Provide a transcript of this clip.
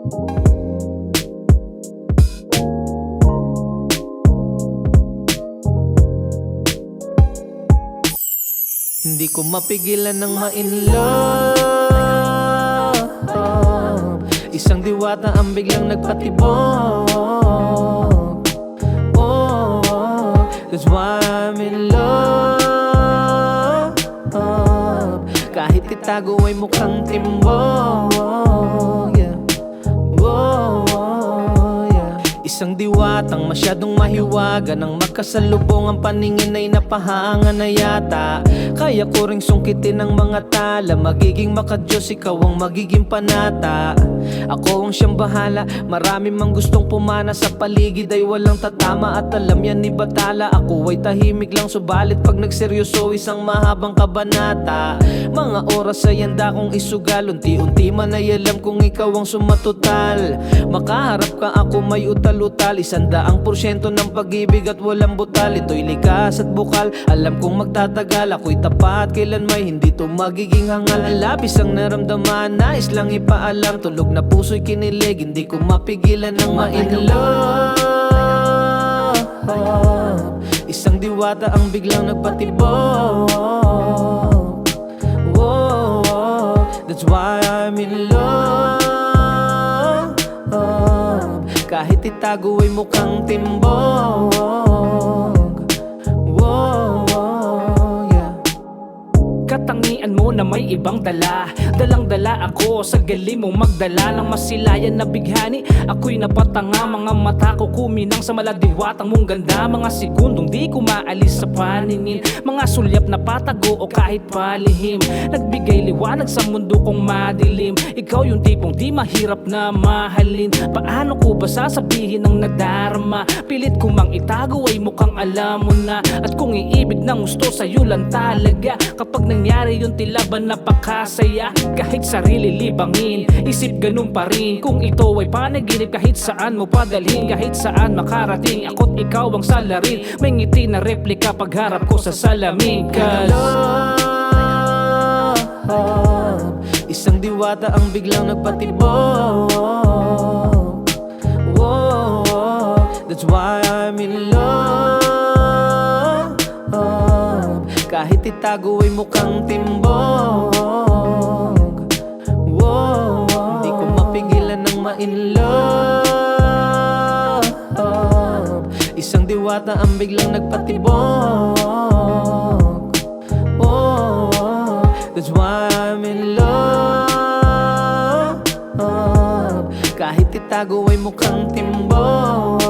Hindi ko mapigilan ng ma-inlove. Isang diwata ang biglang nagpatibok. That's why I'm in love. Kahit itago ay mukhang timbok. Yeah. Yeah. Isang diwatang masyadong mahiwaga, nang magkasalubong ang paningin ay napahanga na yata. Kaya ko ring sungkitin ang mga tala, magiging makadiyos, ikaw ang magiging panata. Ako ang siyang bahala, marami mang gustong pumana sa paligid ay walang tatama. At alam yan ni Batala, ako ay tahimik lang, subalit pag nagseryoso isang mahabang kabanata. Mga oras ay handa kong isugal, unti-unti man ay alam kung ikaw ang sumatotal. Makaharap ka, ako may utal-utal, 100% ng pag-ibig at walang butal. Ito'y likas at bukal, alam kong magtatagal, ako'y tapat, kailan may hindi to magiging hangal. Labis ang naramdaman, nais lang ipaalam, tulog na puso'y kinilig, hindi ko mapigilan ng ma-inlove. Isang diwata ang biglang nagpatibok. That's why I'm in love. Kahit itago ay mukhang timbog. Katangian mo na may ibang dala, dalang-dala ako sa galing mong magdala ng masilayan na bighani. Ako'y napatanga, mga mata ko kuminang sa maladiwatang mong ganda. Mga segundong di ko maalis sa paningin, mga sulyap na patago o kahit palihim. Nagbigay liwanag sa mundo kong madilim. Ikaw yung tipong di mahirap na mahalin. Paano ko ba sasabihin ang nadarama? Pilit ko mang itago ay mukhang alam mo na. At kung iibig ng gusto sa'yo lang talaga, kapag nangyari yun tila ba napakasaya. Kahit sarili libangin, isip ganun pa rin. Kung ito ay panaginip, kahit saan mo padalhin, kahit saan makarating, ako't ikaw ang salarin. May ngiti na replika pagharap ko sa salamin. Isang diwata ang biglang nagpatibok. That's why I'm in love. Kahit itago ay mukhang timbog. Hindi ko mapigilan ng ma-inlove. Isang diwata ang biglang nagpatibok. That's why I'm in love. Kahit itago ay mukhang timbog.